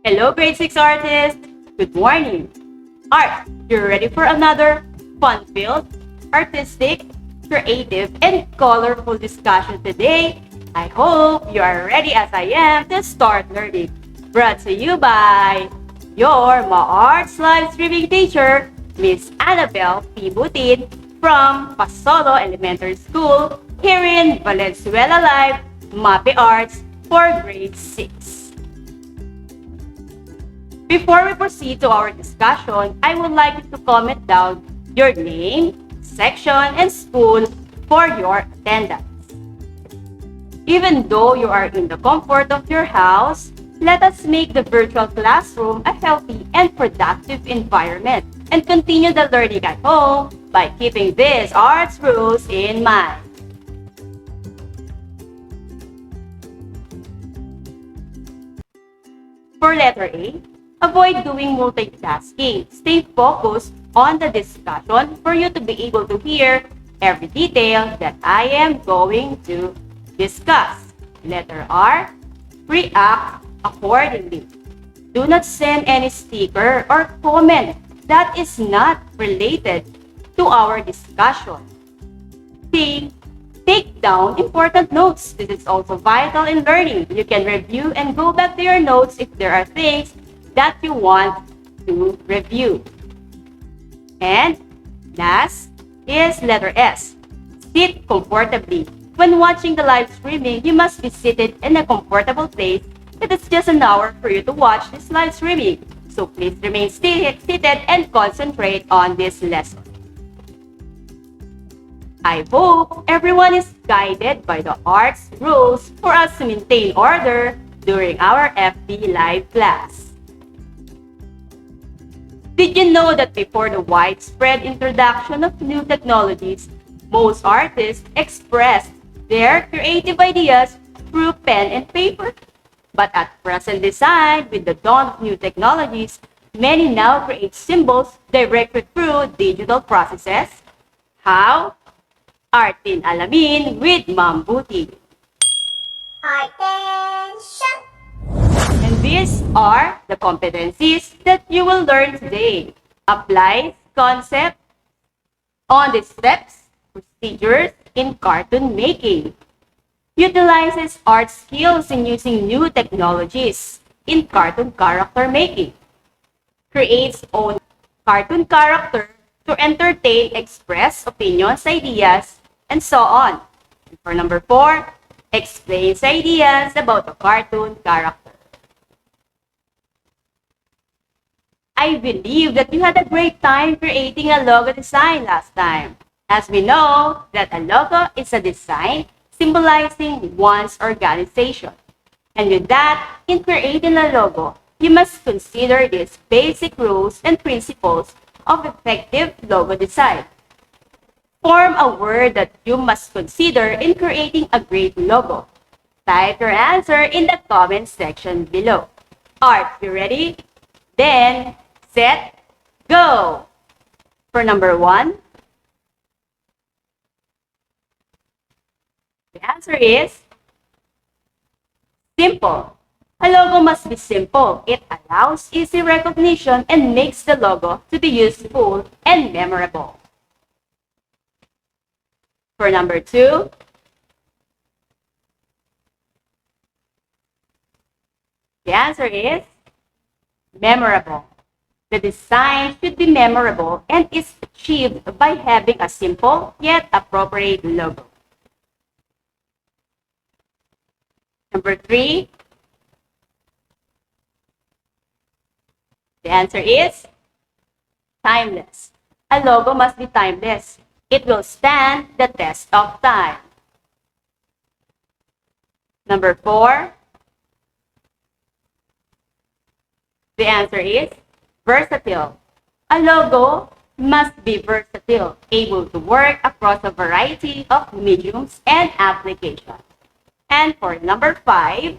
Hello, grade 6 artists! Good morning! Art, you're ready for another fun-filled, artistic, creative, and colorful discussion today? I hope you are ready as I am to start learning. Brought to you by your Ma-Arts live streaming teacher, Miss Annabelle P. Butin from Pasolo Elementary School here in Valenzuela Live, Mapeh Arts for grade 6. Before we proceed to our discussion, I would like you to comment down your name, section, and school for your attendance. Even though you are in the comfort of your house, let us make the virtual classroom a healthy and productive environment and continue the learning at home by keeping these arts rules in mind. For letter A, avoid doing multitasking. Stay focused on the discussion for you to be able to hear every detail that I am going to discuss. Letter R, react accordingly. Do not send any sticker or comment that is not related to our discussion. Take down important notes. This is also vital in learning. You can review and go back to your notes if there are things that you want to review. And last is letter S. Sit comfortably. When watching the live streaming, you must be seated in a comfortable place. It is just an hour for you to watch this live streaming. So please remain seated and concentrate on this lesson. I hope everyone is guided by the arts rules for us to maintain order during our FB live class. Did you know that before the widespread introduction of new technologies, most artists expressed their creative ideas through pen and paper? But at present design, with the dawn of new technologies, many now create symbols directly through digital processes. How? Atin alamin with Ma'am Buti. Attention! And these are the competencies that you will learn today. Applies concept on the steps, procedures in cartoon making. Utilizes art skills in using new technologies in cartoon character making. Creates own cartoon character to entertain, express opinions, ideas, and so on. And for number 4, explains ideas about a cartoon character. I believe that you had a great time creating a logo design last time. As we know that a logo is a design symbolizing one's organization. And with that, in creating a logo, you must consider these basic rules and principles of effective logo design. Form a word that you must consider in creating a great logo. Type your answer in the comment section below. Art, you ready? Then, set, go! For number 1, the answer is simple. A logo must be simple. It allows easy recognition and makes the logo to be useful and memorable. For number 2, the answer is memorable. The design should be memorable and is achieved by having a simple yet appropriate logo. Number 3, the answer is timeless. A logo must be timeless. It will stand the test of time. Number 4, the answer is versatile. A logo must be versatile, able to work across a variety of mediums and applications. And for number 5,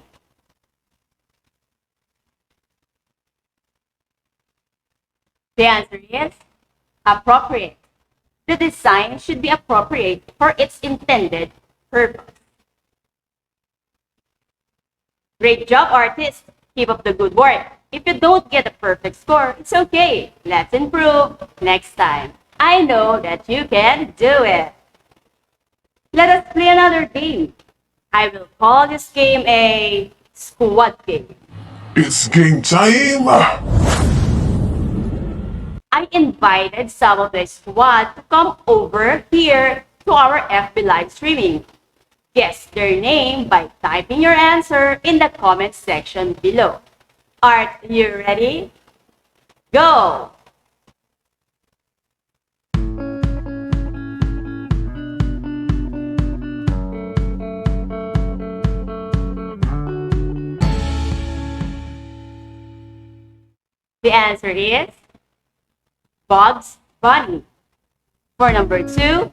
the answer is appropriate. The design should be appropriate for its intended purpose. Great job, artists! Keep up the good work. If you don't get a perfect score, it's okay. Let's improve next time. I know that you can do it. Let us play another game. I will call this game a squad game. It's game time! I invited some of the squad to come over here to our FB live streaming. Guess their name by typing your answer in the comment section below. Are you ready? Go! The answer is Bugs Bunny. For number 2,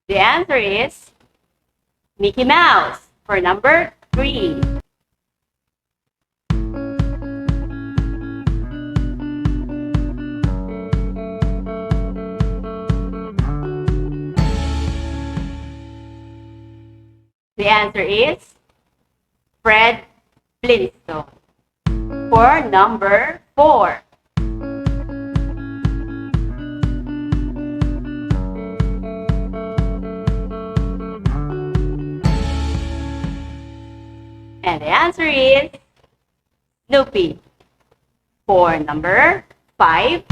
the answer is Mickey Mouse. For number 3. The answer is Fred Flintstone. For number 4. And the answer is Snoopy. For number 5.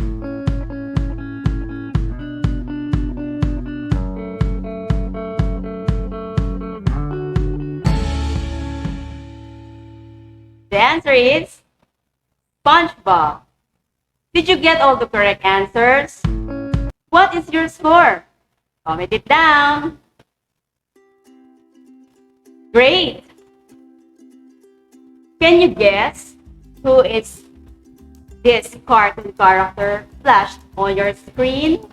The answer is SpongeBob. Did you get all the correct answers? What is your score? Comment it down. Great! Can you guess who is this cartoon character flashed on your screen?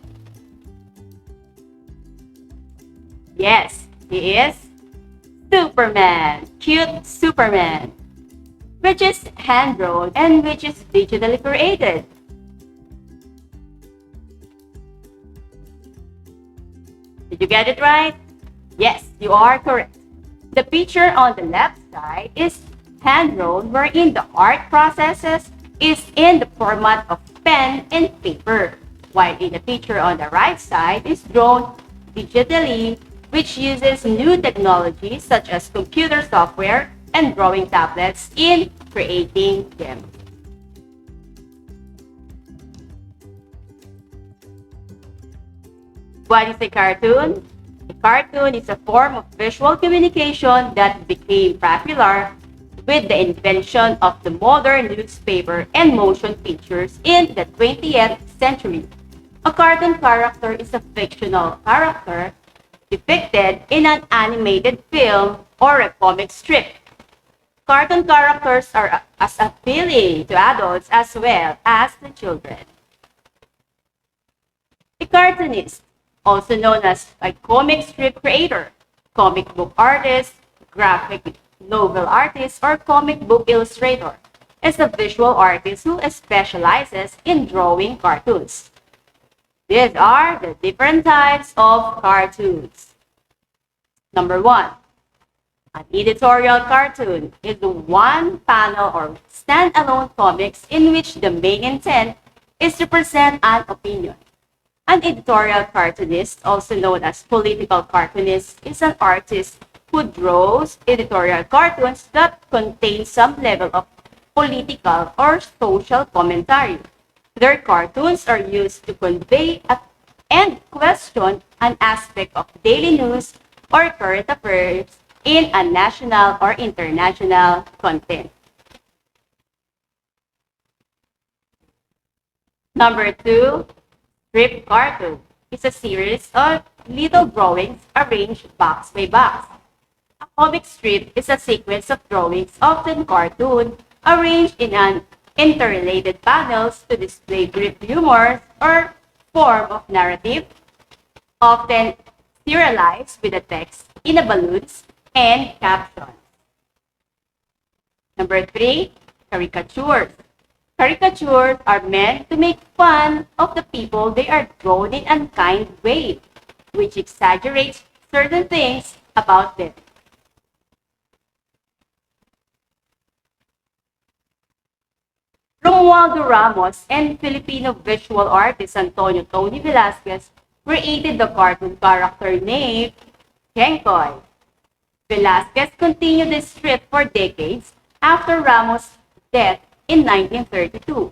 Yes, he is Superman. Cute Superman. Which is hand-drawn and which is digitally created. Did you get it right? Yes, you are correct. The picture on the left side is hand-drawn, wherein the art processes is in the format of pen and paper, while in the picture on the right side is drawn digitally, which uses new technologies such as computer software and drawing tablets in creating them. What is a cartoon? A cartoon is a form of visual communication that became popular with the invention of the modern newspaper and motion pictures in the 20th century. A cartoon character is a fictional character depicted in an animated film or a comic strip. Cartoon characters are as appealing to adults as well as to children. A cartoonist, also known as a comic strip creator, comic book artist, graphic novel artist, or comic book illustrator, is a visual artist who specializes in drawing cartoons. These are the different types of cartoons. Number 1. An editorial cartoon is the one panel or standalone comics in which the main intent is to present an opinion. An editorial cartoonist, also known as political cartoonist, is an artist who draws editorial cartoons that contain some level of political or social commentary. Their cartoons are used to convey and question an aspect of daily news or current affairs in a national or international content. Number 2, strip cartoon is a series of little drawings arranged box by box. A comic strip is a sequence of drawings, often cartoon, arranged in an interrelated panels to display brief humor or form of narrative, often serialized with the text in a balloons and captions. Number 3, caricatures. Caricatures are meant to make fun of the people they are drawn in unkind way, which exaggerates certain things about them. Romualdo Ramos and Filipino visual artist Antonio Tony Velasquez created the cartoon character named Kenkoy. Velasquez continued the strip for decades after Ramos' death in 1932.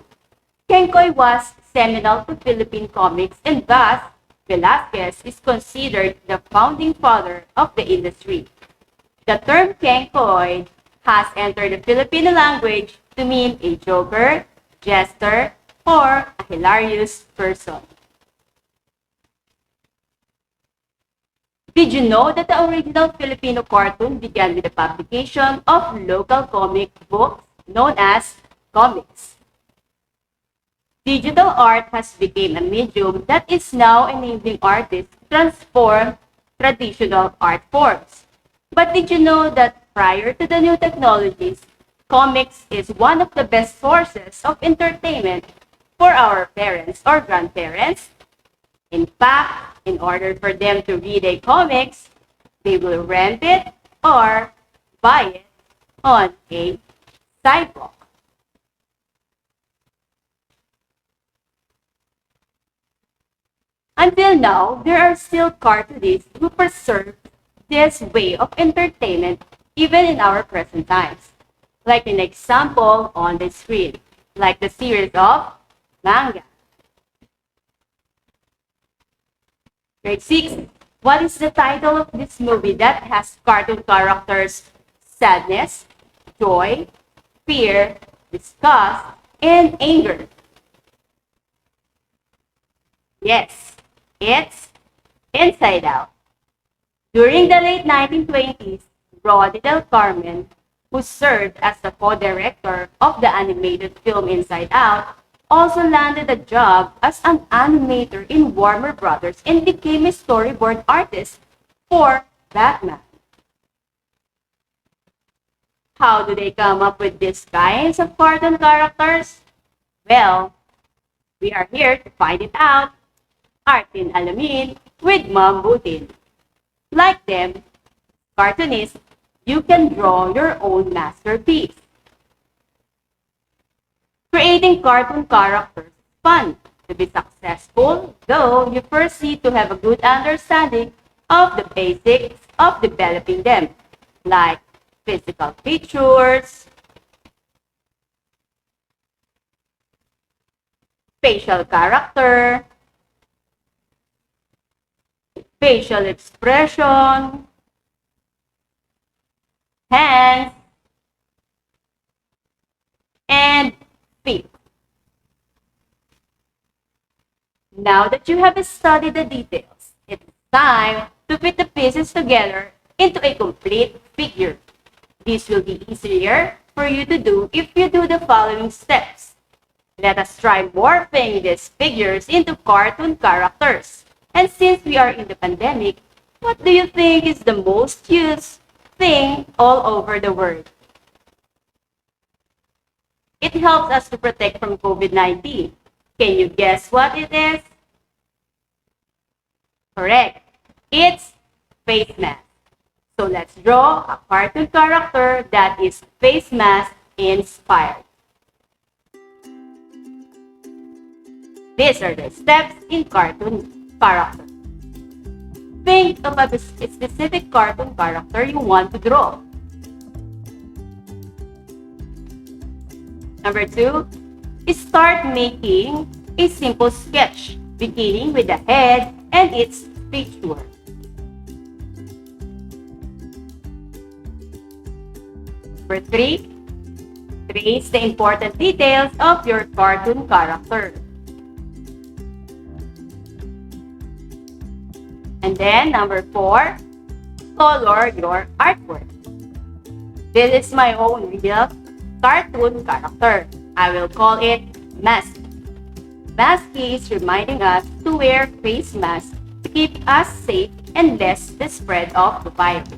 Kenkoy was seminal to Philippine comics and thus Velasquez is considered the founding father of the industry. The term Kenkoy has entered the Filipino language to mean a joker, jester, or a hilarious person. Did you know that the original Filipino cartoon began with the publication of local comic books known as comics? Digital art has become a medium that is now enabling artists to transform traditional art forms. But did you know that prior to the new technologies, comics is one of the best sources of entertainment for our parents or grandparents? In fact, in order for them to read a comics, they will rent it or buy it on a sidewalk. Until now, there are still cartoonists who preserve this way of entertainment even in our present times. Like an example on the screen, like the series of manga. Grade 6. What is the title of this movie that has cartoon characters sadness, joy, fear, disgust, and anger? Yes, it's Inside Out. During the late 1920s, Roddy Del Carmen, who served as the co-director of the animated film Inside Out, also landed a job as an animator in Warner Brothers and became a storyboard artist for Batman. How do they come up with these kinds of cartoon characters? Well, we are here to find it out. Artin Alamin with Mom Butin. Like them, cartoonists, you can draw your own masterpiece. Creating cartoon characters is fun. To be successful, though, you first need to have a good understanding of the basics of developing them, like physical features, facial character, facial expression, hands, and feet. Now that you have studied the details, it's time to fit the pieces together into a complete figure. This will be easier for you to do if you do the following steps. Let us try morphing these figures into cartoon characters. And since we are in the pandemic, what do you think is the most used thing all over the world? It helps us to protect from COVID-19. Can you guess what it is? Correct. It's face mask. So let's draw a cartoon character that is face mask inspired. These are the steps in cartoon character. Think of a specific cartoon character you want to draw. Number 2, start making a simple sketch, beginning with the head and its feature. Number 3, trace the important details of your cartoon character. And then, number 4, color your artwork. This is my own real cartoon character. I will call it Mask. Mask is reminding us to wear face masks to keep us safe and less the spread of the virus.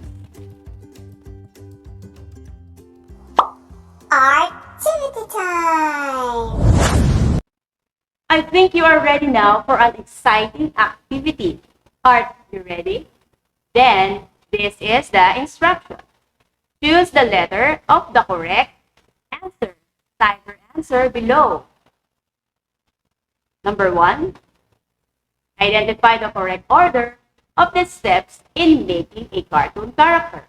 Activity time. I think you are ready now for an exciting activity. Are you ready? Then, this is the instruction. Choose the letter of the correct answer. Type your answer below. Number 1, identify the correct order of the steps in making a cartoon character.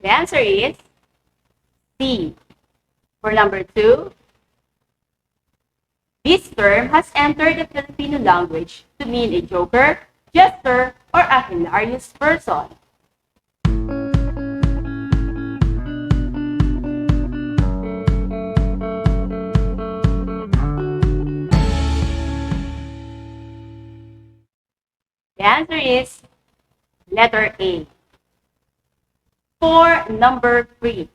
The answer is C. For number 2, this term has entered the Filipino language to mean a joker, jester, or a hilarious person. The answer is letter A. For number 3,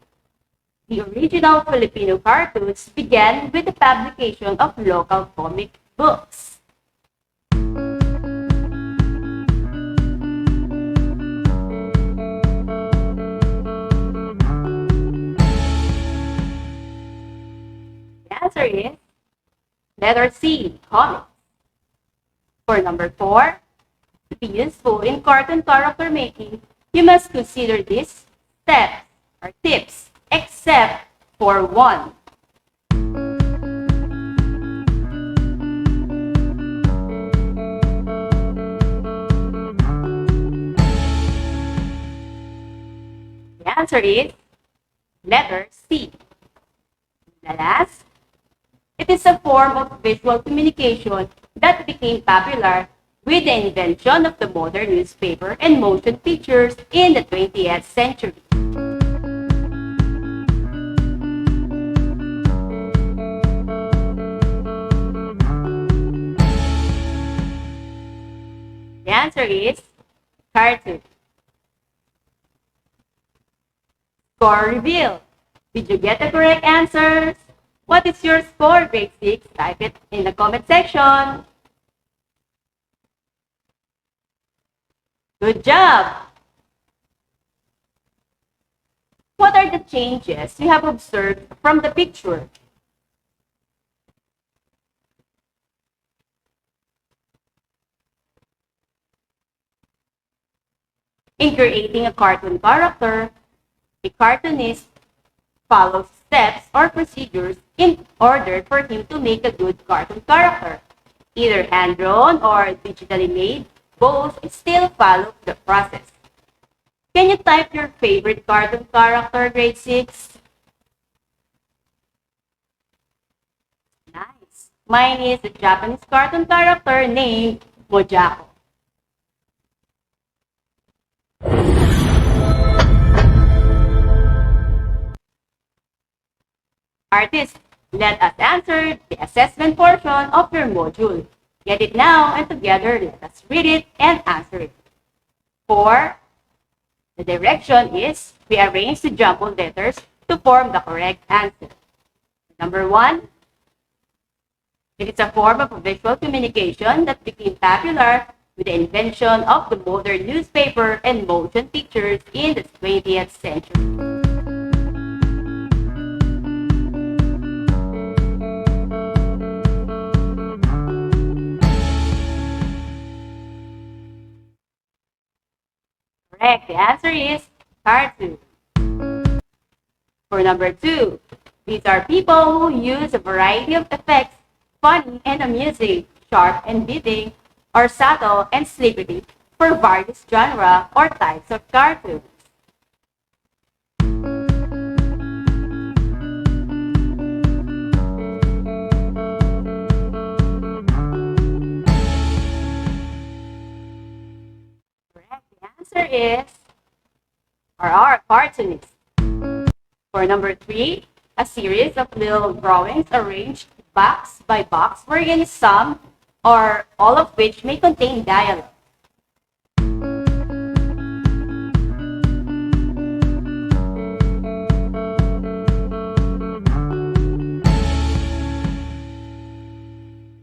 the original Filipino cartoons began with the publication of local comic books. The answer is letter C, comics. For number 4, to be useful in cartoon character making, you must consider these steps or tips, except for one. The answer is letter C. The last, it is a form of visual communication that became popular with the invention of the modern newspaper and motion pictures in the 20th century. The answer is cartoon. Score reveal. Did you get the correct answers? What is your score, grade 6? Type it in the comment section. Good job! What are the changes you have observed from the picture? In creating a cartoon character, a cartoonist follows steps or procedures in order for him to make a good cartoon character. Either hand-drawn or digitally made, both still follow the process. Can you type your favorite cartoon character, grade 6? Nice. Mine is a Japanese cartoon character named Mojako. Artists, let us answer the assessment portion of your module. Get it now, and together let us read it and answer it. 4. The direction is we arrange the jumbled letters to form the correct answer. Number 1, it is a form of visual communication that became popular with the invention of the modern newspaper and motion pictures in the 20th century. Correct. The answer is cartoon. For number 2, these are people who use a variety of effects, funny and amusing, sharp and biting, or subtle and slippery for various genre or types of cartoons. Answer is our cartoonist. For number 3, a series of little drawings arranged box by box wherein some or all of which may contain dialogue.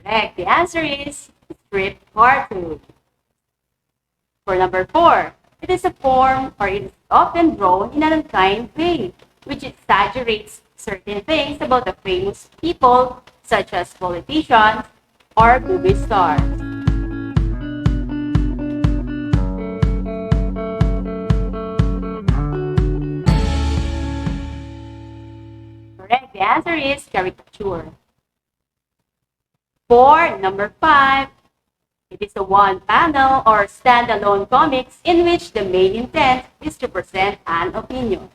Correct. The answer is strip cartoon. For number 4, it is a form or it is often drawn in an unkind way, which exaggerates certain things about the famous people such as politicians or movie stars. Correct. The answer is caricature. For number 5, it is a one-panel or standalone comics in which the main intent is to present an opinion.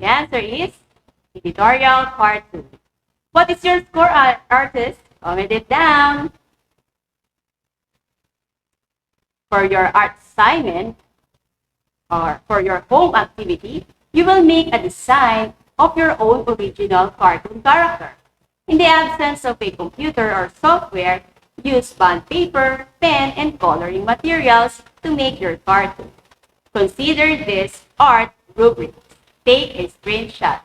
The answer is editorial cartoon. What is your score, artist? Comment it down. For your art assignment or for your home activity, you will make a design of your own original cartoon character. In the absence of a computer or software, use bond paper, pen, and coloring materials to make your cartoon. Consider this art rubric. Take a screenshot.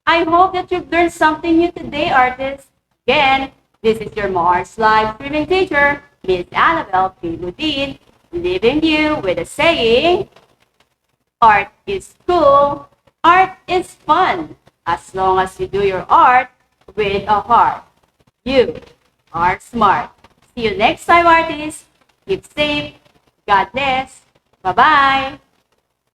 I hope that you've learned something new today, artists. Again, this is your Mars live streaming teacher, Miss Annabelle P. Budin, leaving you with a saying, art is cool, art is fun, as long as you do your art with a heart. You are smart. See you next time, artists. Keep safe. God bless. Bye-bye.